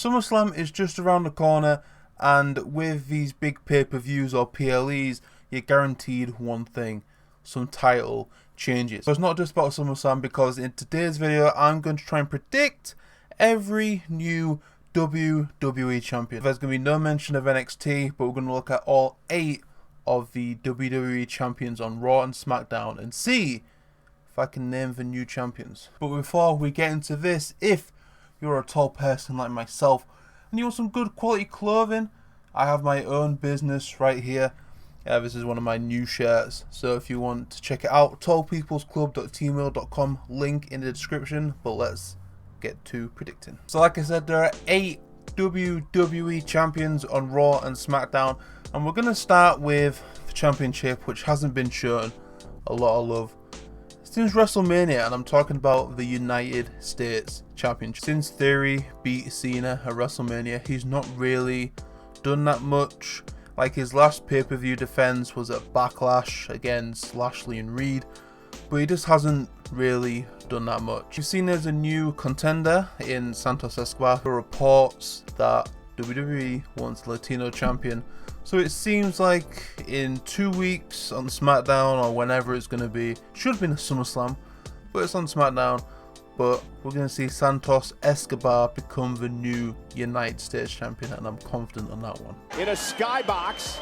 SummerSlam is just around the corner, and with these big pay-per-views or PLEs, you're guaranteed one thing: some title changes. So it's not just about SummerSlam, because in today's video I'm going to try and predict every new WWE champion. There's going to be no mention of NXT, but we're going to look at all 8 of the WWE champions on Raw and SmackDown and see if I can name the new champions. But before we get into this, if you're a tall person like myself and you want some good quality clothing, I have my own business right here. This is one of my new shirts, so if you want to check it out, tallpeoplesclub.tmail.com, link in the description. But let's get to predicting. So like I said, there are 8 WWE champions on Raw and SmackDown, and we're going to start with the championship, which hasn't been shown a lot of love since WrestleMania, and I'm talking about the United States Championship. Since Theory beat Cena at WrestleMania, he's not really done that much. Like, his last pay-per-view defense was at Backlash against Lashley and Reed, but he just hasn't really done that much. We've seen there's a new contender in Santos Escobar. There are reports that WWE wants Latino champion, so it seems like in 2 weeks on SmackDown, or whenever it's going to be, should have been a SummerSlam, but it's on SmackDown. But we're going to see Santos Escobar become the new United States champion, and I'm confident on that one. In a skybox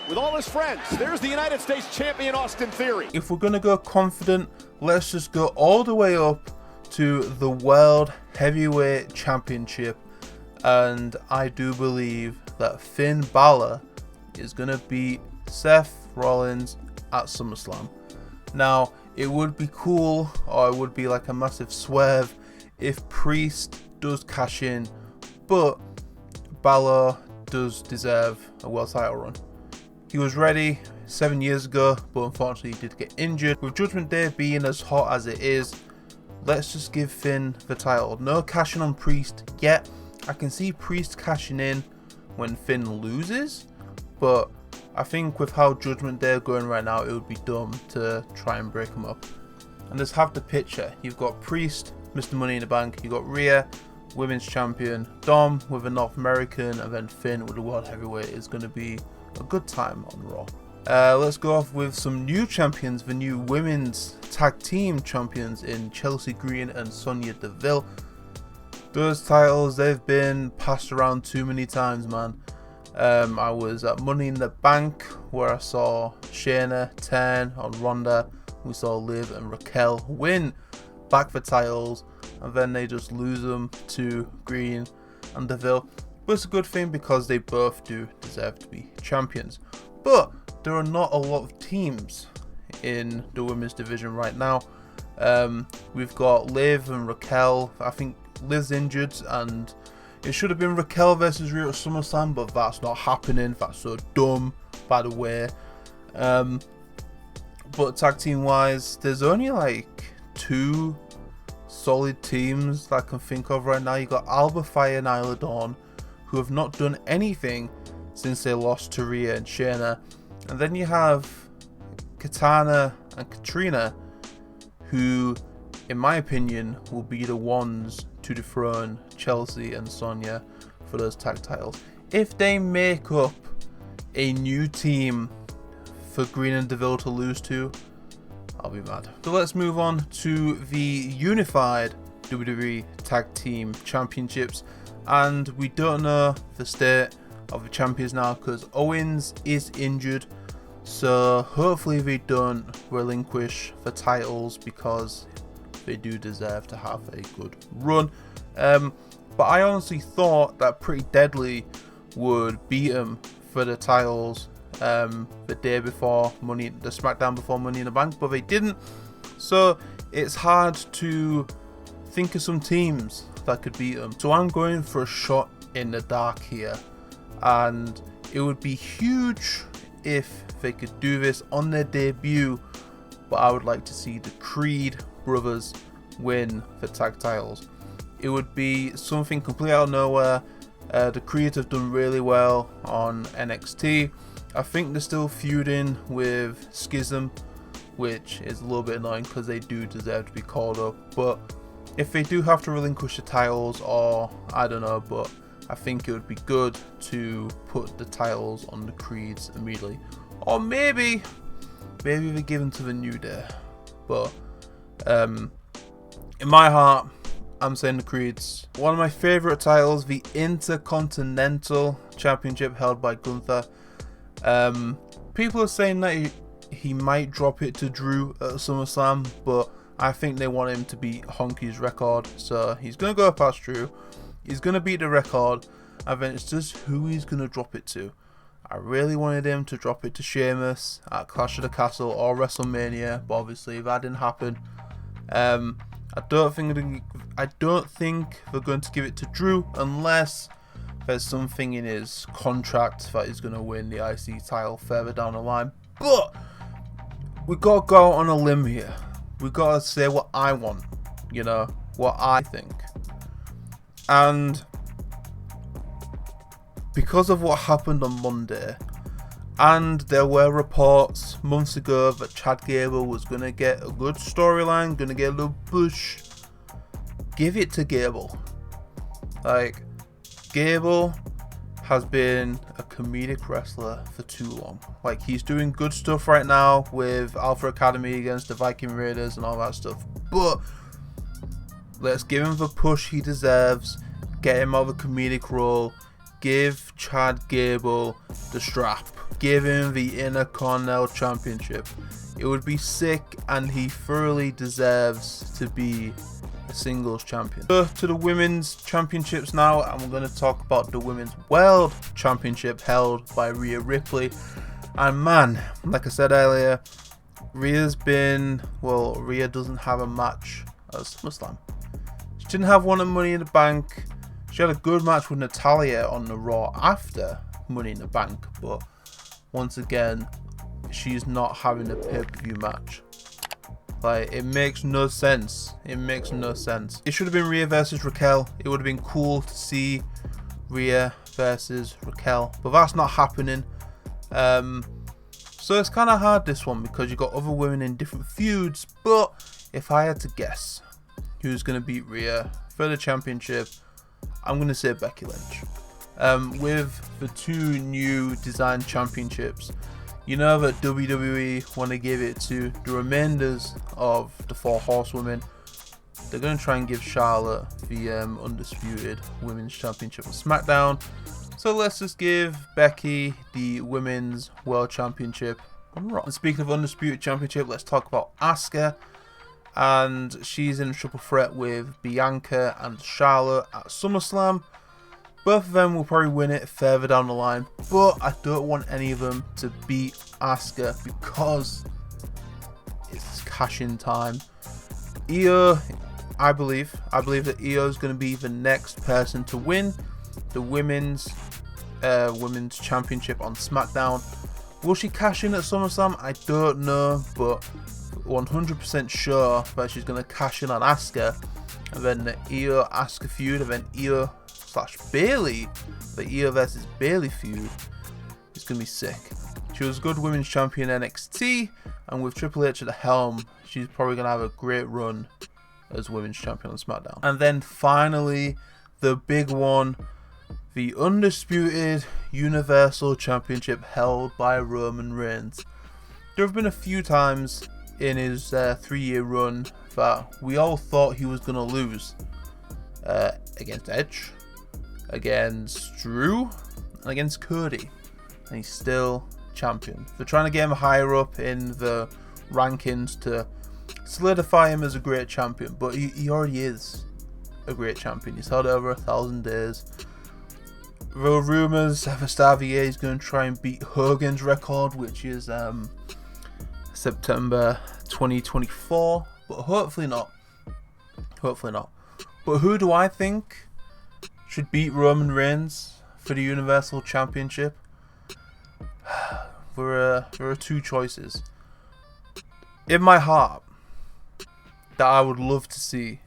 with all his friends, there's the United States champion Austin Theory. If we're going to go confident, let's just go all the way up to the World Heavyweight Championship, and I do believe that Finn Balor is going to beat Seth Rollins at SummerSlam. Now, it would be cool, or it would be like a massive swerve, if Priest does cash in, but Balor does deserve a world title run. He was ready 7 years ago, but unfortunately he did get injured. With Judgment Day being as hot as it is, let's just give Finn the title. No cashing on Priest yet. I can see Priest cashing in when Finn loses, but I think with how Judgment Day are going right now, it would be dumb to try and break them up. And just have the picture. You've got Priest, Mr. Money in the Bank. You've got Rhea, Women's Champion. Dom with a North American. And then Finn with the World Heavyweight. Is going to be a good time on Raw. Let's go off with some new champions. The new Women's Tag Team Champions in Chelsea Green and Sonya Deville. Those titles, they've been passed around too many times, man. I was at Money in the Bank where I saw Shayna turn on Ronda. We saw Liv and Raquel win back the titles, and then they just lose them to Green and Deville. But it's a good thing because they both do deserve to be champions. But there are not a lot of teams in the women's division right now. We've got Liv and Raquel. I think Liv's injured, and it should have been Raquel versus Rhea at SummerSlam, but that's not happening. That's so dumb, by the way. But tag team wise, there's only like 2 solid teams that I can think of right now. You got Alba Fire and Isla Dawn, who have not done anything since they lost to Rhea and Shayna. And then you have Katana and Katrina, who, in my opinion, will be the ones to dethrone Chelsea and Sonya for those tag titles. If they make up a new team for Green and Deville to lose to, I'll be mad. So let's move on to the unified WWE Tag Team Championships, and we don't know the state of the champions now because Owens is injured, so hopefully they don't relinquish the titles because they do deserve to have a good run. But I honestly thought that Pretty Deadly would beat him for the titles the day before the SmackDown before Money in the Bank, but they didn't. So it's hard to think of some teams that could beat them. So I'm going for a shot in the dark here, and it would be huge if they could do this on their debut, but I would like to see the Creed brothers win the tag titles. It would be something completely out of nowhere. The Creed have done really well on NXT. I think they're still feuding with Schism, which is a little bit annoying because they do deserve to be called up. But if they do have to relinquish the titles, or I don't know, but I think it would be good to put the titles on the Creeds immediately, or maybe they're given to the New Day. But in my heart, I'm saying the Creeds. One of my favorite titles, the Intercontinental Championship held by Gunther. People are saying that he might drop it to Drew at SummerSlam, but I think they want him to beat Honky's record. So he's going to go past Drew. He's going to beat the record, and then it's just who he's going to drop it to. I really wanted him to drop it to Sheamus at Clash of the Castle or WrestleMania, but obviously that didn't happen. I don't think they're going to give it to Drew unless there's something in his contract that he's going to win the IC title further down the line. But we got to go on a limb here. We got to say what I want, what I think. And because of what happened on Monday, and there were reports months ago that Chad Gable was going to get a good storyline, going to get a little push, give it to Gable. Gable has been a comedic wrestler for too long. He's doing good stuff right now with Alpha Academy against the Viking Raiders and all that stuff, but let's give him the push he deserves, get him out of the comedic role, give Chad Gable the strap, give him the Intercontinental Championship. It would be sick, and he thoroughly deserves to be a singles champion. So to the women's championships now, and we're going to talk about the women's world championship held by Rhea Ripley. And man, like I said earlier, Rhea doesn't have a match at SummerSlam. She didn't have one at Money in the Bank. She had a good match with Natalya on the Raw after Money in the Bank, but once again, she's not having a pay-per-view match. It makes no sense. It makes no sense. It should have been Rhea versus Raquel. It would have been cool to see Rhea versus Raquel, but that's not happening. So it's kind of hard, this one, because you got other women in different feuds. But if I had to guess who's going to beat Rhea for the championship, I'm going to say Becky Lynch. With the two new design championships, you know that WWE want to give it to the remainders of the 4 horsewomen. They're going to try and give Charlotte the undisputed women's championship on SmackDown. So let's just give Becky the women's world championship on Raw. And speaking of undisputed championship, let's talk about Asuka. And she's in a triple threat with Bianca and Charlotte at SummerSlam. Both of them will probably win it further down the line, but I don't want any of them to beat Asuka because it's cash-in time. Io, I believe that Io is going to be the next person to win the women's championship on SmackDown. Will she cash in at SummerSlam? I don't know, but 100% sure that she's going to cash in on Asuka, and then the Io Asuka feud, and then Io / Bailey, the Io versus Bailey feud is going to be sick. She was good women's champion NXT, and with Triple H at the helm, she's probably going to have a great run as women's champion on SmackDown. And then finally, the big one, the undisputed Universal Championship held by Roman Reigns. There have been a few times in his 3-year run that we all thought he was going to lose. Against Edge, against Drew, and against Cody, and he's still champion. They're trying to get him higher up in the rankings to solidify him as a great champion, but he already is a great champion. He's held over 1,000 days. There were rumours that Xavier is going to try and beat Hogan's record, which is September 2024, but hopefully not. But who do I think should beat Roman Reigns for the Universal Championship? There are two choices in my heart that I would love to see.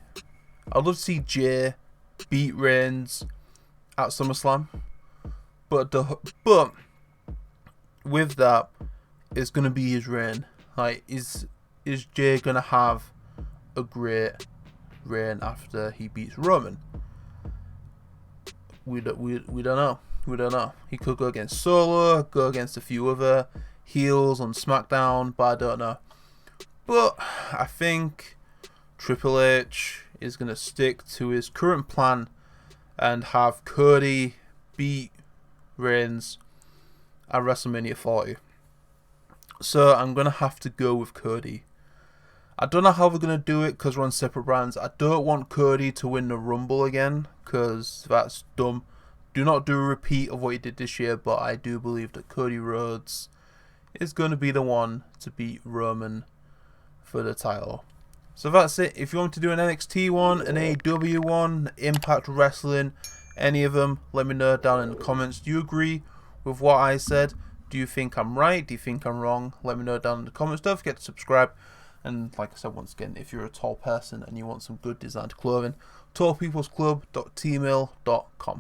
I'd love to see Jay beat Reigns at SummerSlam, but with that, it's gonna be his reign. Is Jay gonna have a great reign after he beats Roman? we don't know. We don't know. He could go against Solo, go against a few other heels on SmackDown, but I don't know. But I think Triple H is going to stick to his current plan and have Cody beat Reigns at WrestleMania 40. So I'm going to have to go with Cody. I don't know how we're going to do it because we're on separate brands. I don't want Cody to win the Rumble again because that's dumb. Do not do a repeat of what he did this year, but I do believe that Cody Rhodes is going to be the one to beat Roman for the title. So that's it. If you want to do an NXT one, an AEW one, Impact Wrestling, any of them, let me know down in the comments. Do you agree with what I said? Do you think I'm right? Do you think I'm wrong? Let me know down in the comments. Don't forget to subscribe. And like I said, once again, if you're a tall person and you want some good designed clothing, tallpeoplesclub.tmail.com.